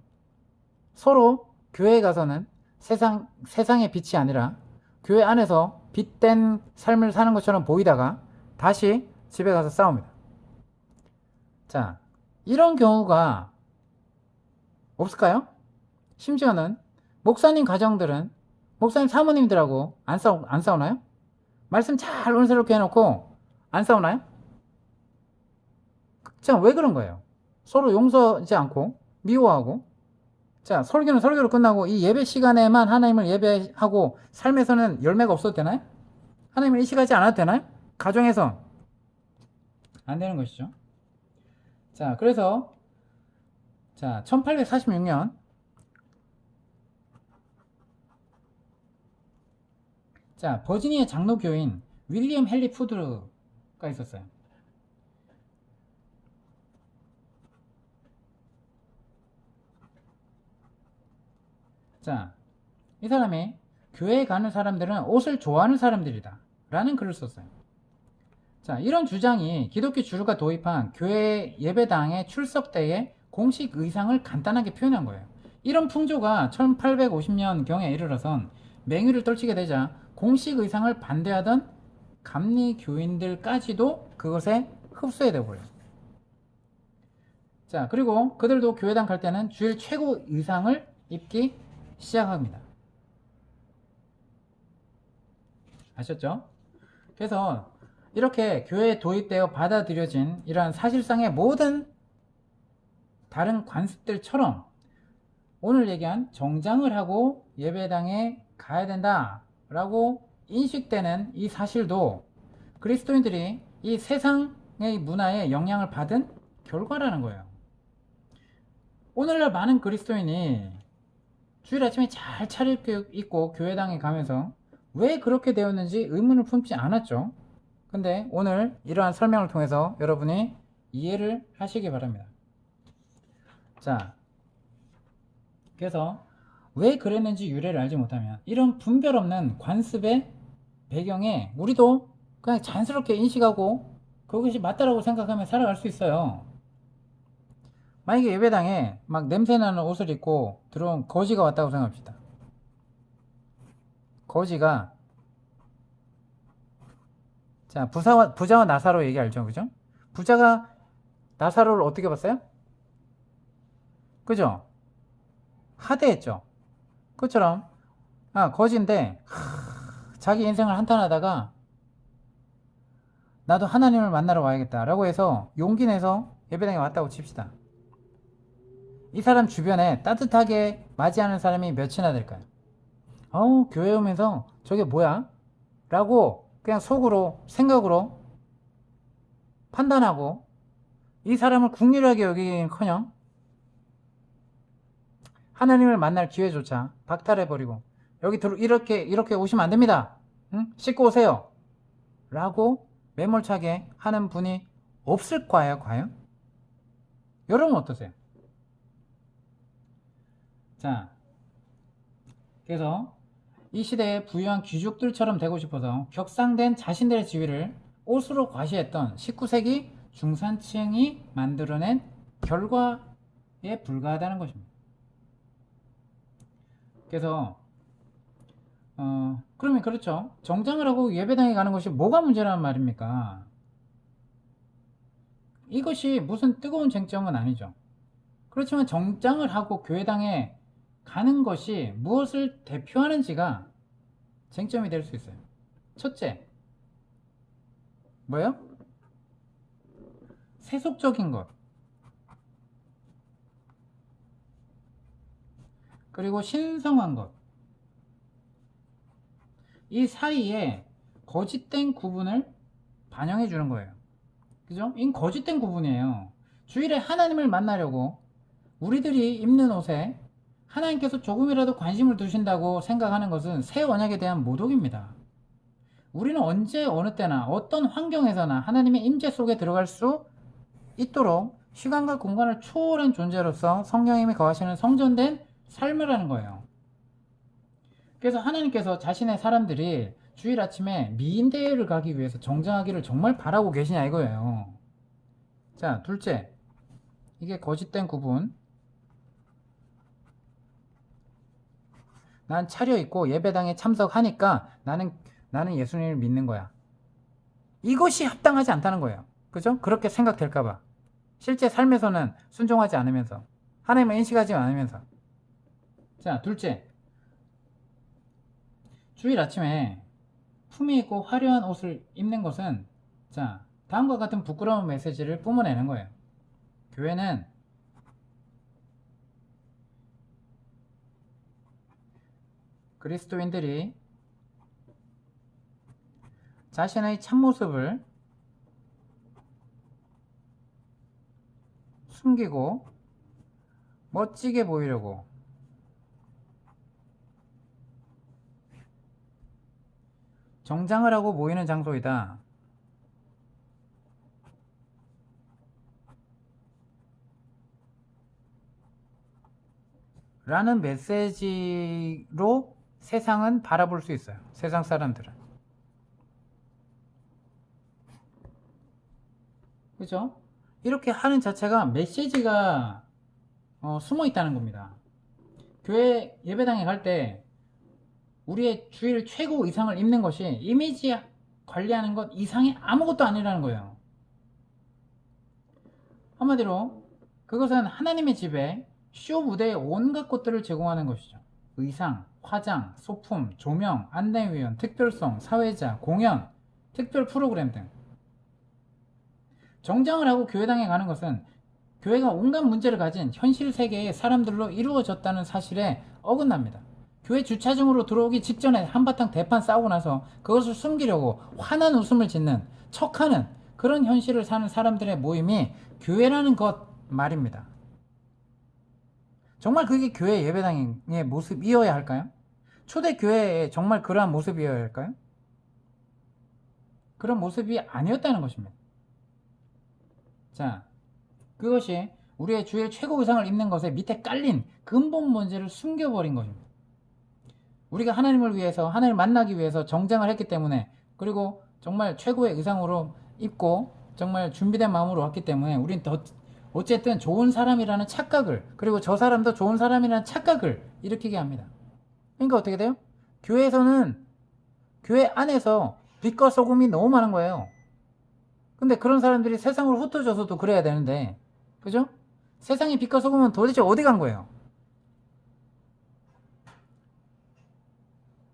서로 교회에 가서는 세상의 빛이 아니라 교회 안에서 빛된 삶을 사는 것처럼 보이다가 다시 집에 가서 싸웁니다. 자, 이런 경우가 없을까요? 심지어는 목사님 가정들은 목사님 사모님들하고 안 싸우나요? 말씀 잘 온스럽게 해놓고 안 싸우나요? 자, 왜 그런 거예요? 서로 용서하지 않고 미워하고. 자, 설교는 설교로 끝나고 이 예배 시간에만 하나님을 예배하고 삶에서는 열매가 없어도 되나요? 하나님을 의식하지 않아도 되나요? 가정에서 안 되는 것이죠. 자, 그래서 자, 1846년 자, 버지니아 장로교인 윌리엄 헨리 푸드가 있었어요. 자, 이 사람이 교회에 가는 사람들은 옷을 좋아하는 사람들이다 라는 글을 썼어요. 자, 이런 주장이 기독교 주류가 도입한 교회 예배당의 출석 때의 공식 의상을 간단하게 표현한 거예요. 이런 풍조가 1850년경에 이르러선 맹위를 떨치게 되자 공식 의상을 반대하던 감리 교인들까지도 그것에 흡수해 되어버려요. 자, 그리고 그들도 교회당 갈 때는 주일 최고 의상을 입기 시작합니다. 아셨죠? 그래서 이렇게 교회에 도입되어 받아들여진 이러한 사실상의 모든 다른 관습들처럼 오늘 얘기한 정장을 하고 예배당에 가야 된다 라고 인식되는 이 사실도 그리스도인들이 이 세상의 문화에 영향을 받은 결과라는 거예요. 오늘날 많은 그리스도인이 주일 아침에 잘 차려입고 교회당에 가면서 왜 그렇게 되었는지 의문을 품지 않았죠. 근데 오늘 이러한 설명을 통해서 여러분이 이해를 하시기 바랍니다. 자, 그래서 왜 그랬는지 유래를 알지 못하면 이런 분별 없는 관습의 배경에 우리도 그냥 자연스럽게 인식하고 그것이 맞다라고 생각하며 살아갈 수 있어요. 만약에 예배당에 막 냄새나는 옷을 입고 들어온 거지가 왔다고 생각합시다. 거지가 자, 부자와 나사로 얘기 알죠? 그죠? 부자가 나사로를 어떻게 봤어요? 그죠? 하대했죠. 그처럼 거지인데 자기 인생을 한탄하다가 나도 하나님을 만나러 와야겠다 라고 해서 용기 내서 예배당에 왔다고 칩시다. 이 사람 주변에 따뜻하게 맞이하는 사람이 몇이나 될까요? 교회 오면서 저게 뭐야? 라고 그냥 속으로 생각으로 판단하고 이 사람을 국률하게 여기긴커녕 하나님을 만날 기회조차 박탈해버리고 여기 이렇게 오시면 안됩니다. 응? 씻고 오세요 라고 매몰차게 하는 분이 없을까요? 과연? 여러분 어떠세요? 자, 그래서 이 시대에 부유한 귀족들처럼 되고 싶어서 격상된 자신들의 지위를 옷으로 과시했던 19세기 중산층이 만들어낸 결과에 불과하다는 것입니다. 그래서 그러면 그렇죠. 정장을 하고 예배당에 가는 것이 뭐가 문제라는 말입니까? 이것이 무슨 뜨거운 쟁점은 아니죠. 그렇지만 정장을 하고 교회당에 가는 것이 무엇을 대표하는지가 쟁점이 될 수 있어요. 첫째, 뭐예요? 세속적인 것, 그리고 신성한 것, 이 사이에 거짓된 구분을 반영해 주는 거예요. 그죠? 이 거짓된 구분이에요. 주일에 하나님을 만나려고 우리들이 입는 옷에 하나님께서 조금이라도 관심을 두신다고 생각하는 것은 새 언약에 대한 모독입니다. 우리는 언제 어느 때나 어떤 환경에서나 하나님의 임재 속에 들어갈 수 있도록 시간과 공간을 초월한 존재로서 성령님이 거하시는 성전된 삶을 하는 거예요. 그래서 하나님께서 자신의 사람들이 주일 아침에 미인대회를 가기 위해서 정장하기를 정말 바라고 계시냐 이거예요. 자, 둘째, 이게 거짓된 구분. 난 차려입고 예배당에 참석하니까 나는 예수님을 믿는 거야. 이것이 합당하지 않다는 거예요. 그죠? 그렇게 생각될까봐. 실제 삶에서는 순종하지 않으면서, 하나님을 인식하지 않으면서. 자, 둘째, 주일 아침에 품위 있고 화려한 옷을 입는 것은, 자, 다음과 같은 부끄러운 메시지를 뿜어내는 거예요. 교회는 그리스도인들이 자신의 참모습을 숨기고 멋지게 보이려고 정장을 하고 모이는 장소이다. 라는 메시지로 세상은 바라볼 수 있어요. 세상 사람들은. 그죠? 이렇게 하는 자체가 메시지가 숨어 있다는 겁니다. 교회 예배당에 갈 때 우리의 주일 최고 의상을 입는 것이 이미지 관리하는 것 이상이 아무것도 아니라는 거예요. 한마디로 그것은 하나님의 집에 쇼 무대에 온갖 것들을 제공하는 것이죠. 의상, 화장, 소품, 조명, 안내위원, 특별송, 사회자, 공연, 특별 프로그램 등. 정장을 하고 교회당에 가는 것은 교회가 온갖 문제를 가진 현실 세계의 사람들로 이루어졌다는 사실에 어긋납니다. 교회 주차장으로 들어오기 직전에 한바탕 대판 싸우고 나서 그것을 숨기려고 환한 웃음을 짓는 척하는 그런 현실을 사는 사람들의 모임이 교회라는 것 말입니다. 정말 그게 교회 예배당의 모습이어야 할까요? 초대교회에 정말 그러한 모습이어야 할까요? 그런 모습이 아니었다는 것입니다. 자, 그것이 우리의 주일 최고 의상을 입는 것에 밑에 깔린 근본 문제를 숨겨버린 것입니다. 우리가 하나님을 위해서, 하나님을 만나기 위해서 정장을 했기 때문에, 그리고 정말 최고의 의상으로 입고 정말 준비된 마음으로 왔기 때문에 우린 더 어쨌든 좋은 사람이라는 착각을, 그리고 저 사람도 좋은 사람이라는 착각을 일으키게 합니다. 그러니까 어떻게 돼요? 교회에서는, 교회 안에서 빛과 소금이 너무 많은 거예요. 근데 그런 사람들이 세상으로 흩어져서도 그래야 되는데, 그죠? 세상의 빛과 소금은 도대체 어디 간 거예요?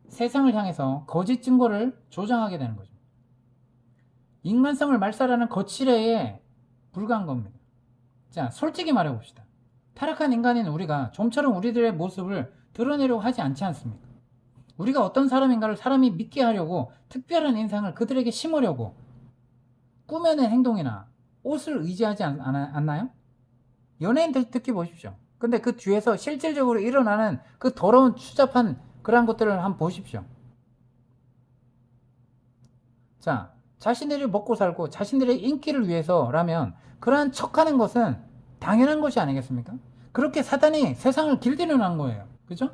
세상을 향해서 거짓 증거를 조장하게 되는 거죠. 인간성을 말살하는 거칠애에 불과한 겁니다. 자, 솔직히 말해봅시다. 타락한 인간인 우리가 좀처럼 우리들의 모습을 드러내려고 하지 않지 않습니까? 우리가 어떤 사람인가를 사람이 믿게 하려고 특별한 인상을 그들에게 심으려고 꾸며낸 행동이나 옷을 의지하지 않나요? 연예인들 특히 보십시오. 근데 그 뒤에서 실질적으로 일어나는 그 더러운 추잡한 그런 것들을 한번 보십시오. 자, 자신들이 먹고 살고 자신들의 인기를 위해서라면 그러한 척하는 것은 당연한 것이 아니겠습니까? 그렇게 사단이 세상을 길들여 놓은 거예요. 그죠?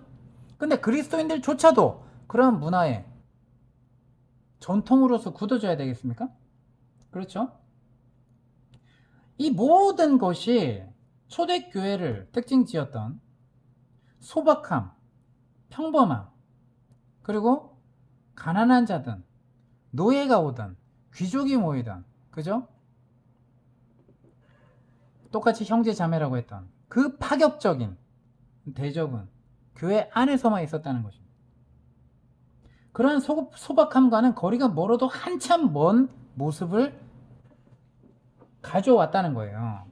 근데 그리스도인들조차도 그러한 문화에 전통으로서 굳어져야 되겠습니까? 그렇죠? 이 모든 것이 초대교회를 특징 지었던 소박함, 평범함, 그리고 가난한 자든 노예가 오든 귀족이 모이든, 그죠? 똑같이 형제 자매라고 했던 그 파격적인 대접은 교회 안에서만 있었다는 것입니다. 그러한 소박함과는 거리가 멀어도 한참 먼 모습을 가져왔다는 거예요.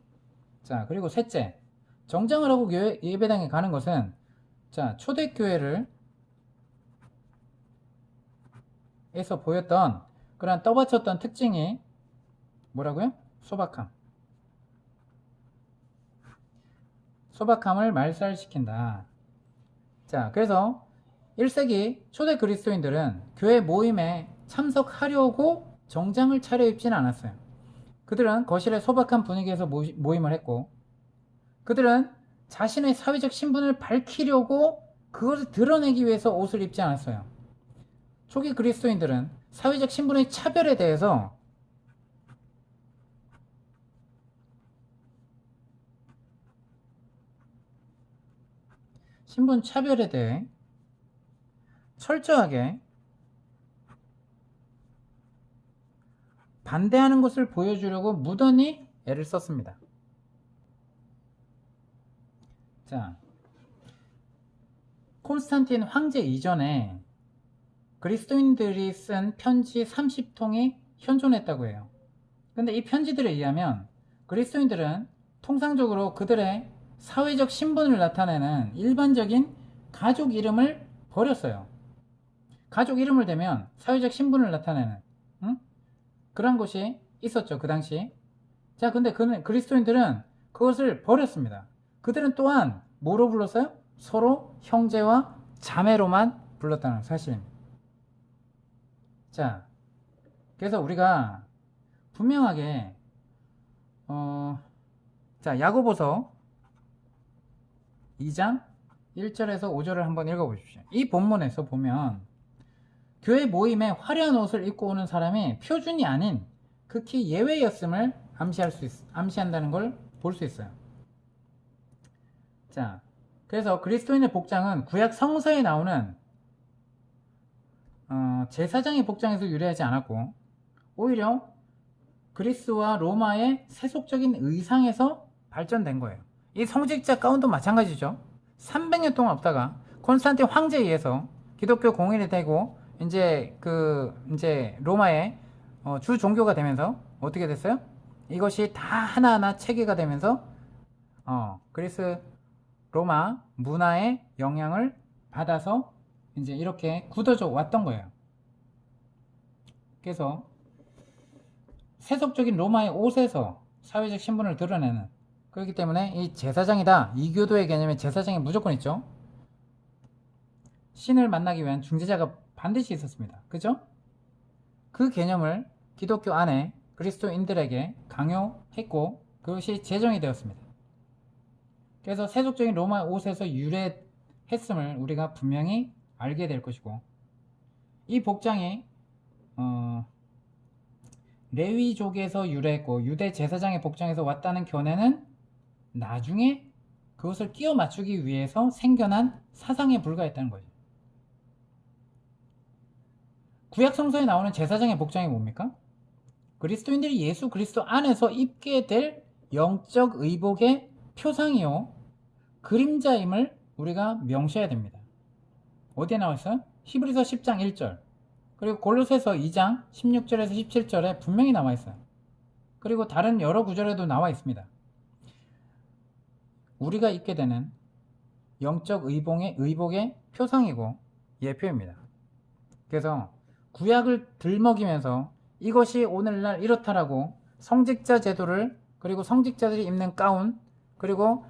자, 그리고 셋째, 정장을 하고 예배당에 가는 것은, 자, 초대교회를 에서 보였던 그런 떠받쳤던 특징이 뭐라고요? 소박함. 소박함을 말살시킨다. 자, 그래서 1세기 초대 그리스도인들은 교회 모임에 참석하려고 정장을 차려입지는 않았어요. 그들은 거실의 소박한 분위기에서 모임을 했고, 그들은 자신의 사회적 신분을 밝히려고 그것을 드러내기 위해서 옷을 입지 않았어요. 초기 그리스도인들은 사회적 신분의 차별에 대해서 신분 차별에 대해 철저하게 반대하는 것을 보여주려고 무던히 애를 썼습니다. 자, 콘스탄틴 황제 이전에 그리스도인들이 쓴 편지 30통이 현존했다고 해요. 근데 이 편지들에 의하면 그리스도인들은 통상적으로 그들의 사회적 신분을 나타내는 일반적인 가족 이름을 버렸어요. 가족 이름을 대면 사회적 신분을 나타내는 그런 것이 있었죠, 그 당시. 자, 근데 그리스도인들은 그것을 버렸습니다. 그들은 또한 뭐로 불렀어요? 서로 형제와 자매로만 불렀다는 사실입니다. 자, 그래서 우리가 분명하게 자, 야고보서 2장 1절에서 5절을 한번 읽어보십시오. 이 본문에서 보면 교회 모임에 화려한 옷을 입고 오는 사람이 표준이 아닌 극히 예외였음을 암시한다는 걸 볼 수 있어요. 자, 그래서 그리스도인의 복장은 구약 성서에 나오는 제사장의 복장에서 유래하지 않았고 오히려 그리스와 로마의 세속적인 의상에서 발전된 거예요. 이 성직자 가운도 마찬가지죠. 300년 동안 없다가 콘스탄틴 황제에 의해서 기독교 공인이 되고 이제 로마의 주 종교가 되면서 어떻게 됐어요? 이것이 다 하나하나 체계가 되면서 그리스 로마 문화의 영향을 받아서 이제 이렇게 굳어져 왔던 거예요. 그래서 세속적인 로마의 옷에서 사회적 신분을 드러내는, 그렇기 때문에 이 제사장이다, 이교도의 개념에 제사장이 무조건 있죠. 신을 만나기 위한 중재자가 반드시 있었습니다. 그죠? 그 개념을 기독교 안에 그리스도인들에게 강요했고 그것이 제정이 되었습니다. 그래서 세속적인 로마 옷에서 유래했음을 우리가 분명히 알게 될 것이고, 이 복장이 레위족에서 유래했고 유대 제사장의 복장에서 왔다는 견해는 나중에 그것을 끼워 맞추기 위해서 생겨난 사상에 불과했다는 거죠. 구약 성서에 나오는 제사장의 복장이 뭡니까? 그리스도인들이 예수 그리스도 안에서 입게 될 영적 의복의 표상이요 그림자임을 우리가 명시해야 됩니다. 어디에 나와 있어요? 히브리서 10장 1절, 그리고 골로새서 2장 16절에서 17절에 분명히 나와 있어요. 그리고 다른 여러 구절에도 나와 있습니다. 우리가 입게 되는 영적 의복의 표상이고 예표입니다. 그래서 구약을 들먹이면서 이것이 오늘날 이렇다라고 성직자 제도를, 그리고 성직자들이 입는 가운, 그리고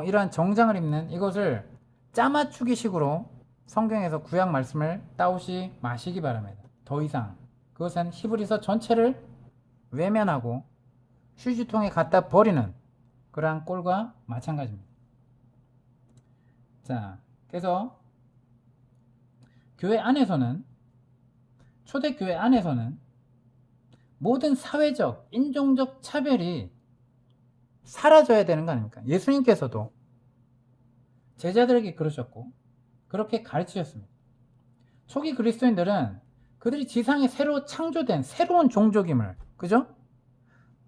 이러한 정장을 입는 이것을 짜맞추기 식으로 성경에서 구약 말씀을 따오시 마시기 바랍니다. 더 이상 그것은 히브리서 전체를 외면하고 휴지통에 갖다 버리는 그러한 꼴과 마찬가지입니다. 자, 그래서 교회 안에서는, 초대교회 안에서는 모든 사회적, 인종적 차별이 사라져야 되는 거 아닙니까? 예수님께서도 제자들에게 그러셨고 그렇게 가르치셨습니다. 초기 그리스도인들은 그들이 지상에 새로 창조된 새로운 종족임을, 그죠?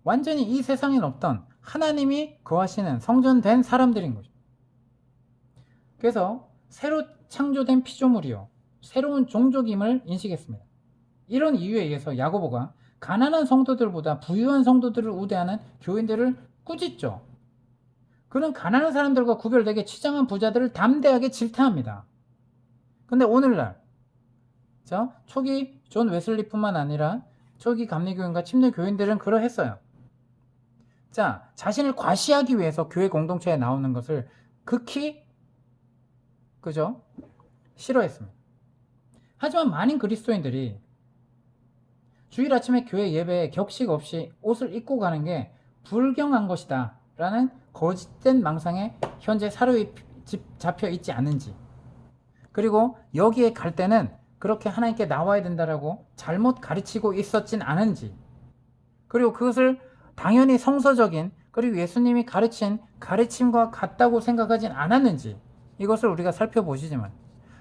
완전히 이 세상엔 없던 하나님이 거하시는 성전된 사람들인 거죠. 그래서 새로 창조된 피조물이요 새로운 종족임을 인식했습니다. 이런 이유에 의해서 야고보가 가난한 성도들보다 부유한 성도들을 우대하는 교인들을 꾸짖죠. 그는 가난한 사람들과 구별되게 치장한 부자들을 담대하게 질타합니다. 근데 오늘날 초기 존 웨슬리뿐만 아니라 초기 감리교인과 침례 교인들은 그러했어요. 자, 자신을 과시하기 위해서 교회 공동체에 나오는 것을 극히 그죠? 싫어했습니다. 하지만 많은 그리스도인들이 주일 아침에 교회 예배에 격식 없이 옷을 입고 가는 게 불경한 것이다 라는 거짓된 망상에 현재 사로잡혀 있지 않은지, 그리고 여기에 갈 때는 그렇게 하나님께 나와야 된다라고 잘못 가르치고 있었진 않은지, 그리고 그것을 당연히 성서적인 그리고 예수님이 가르친 가르침과 같다고 생각하진 않았는지, 이것을 우리가 살펴보시지만,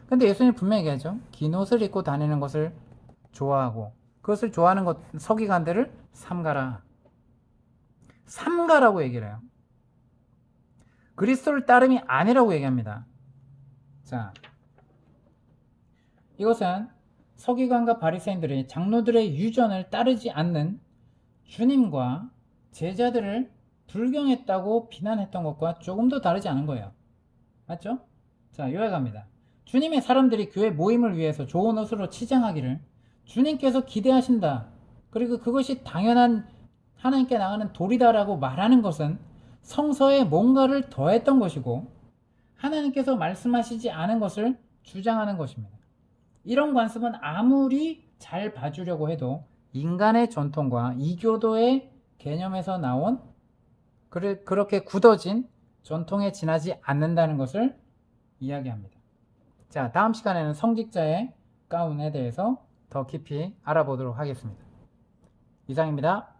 근데 예수님 분명히 얘기하죠. 긴 옷을 입고 다니는 것을 좋아하고 그것을 좋아하는 것 서기관들을 삼가라. 삼가라고 얘기를 해요. 그리스도를 따름이 아니라고 얘기합니다. 자, 이것은 서기관과 바리새인들이 장로들의 유전을 따르지 않는 주님과 제자들을 불경했다고 비난했던 것과 조금 더 다르지 않은 거예요. 맞죠? 자, 요약합니다. 주님의 사람들이 교회 모임을 위해서 좋은 옷으로 치장하기를 주님께서 기대하신다. 그리고 그것이 당연한 하나님께 나가는 도리다라고 말하는 것은 성서에 뭔가를 더했던 것이고 하나님께서 말씀하시지 않은 것을 주장하는 것입니다. 이런 관습은 아무리 잘 봐주려고 해도 인간의 전통과 이교도의 개념에서 나온 그렇게 굳어진 전통에 지나지 않는다는 것을 이야기합니다. 자, 다음 시간에는 성직자의 가운에 대해서 더 깊이 알아보도록 하겠습니다. 이상입니다.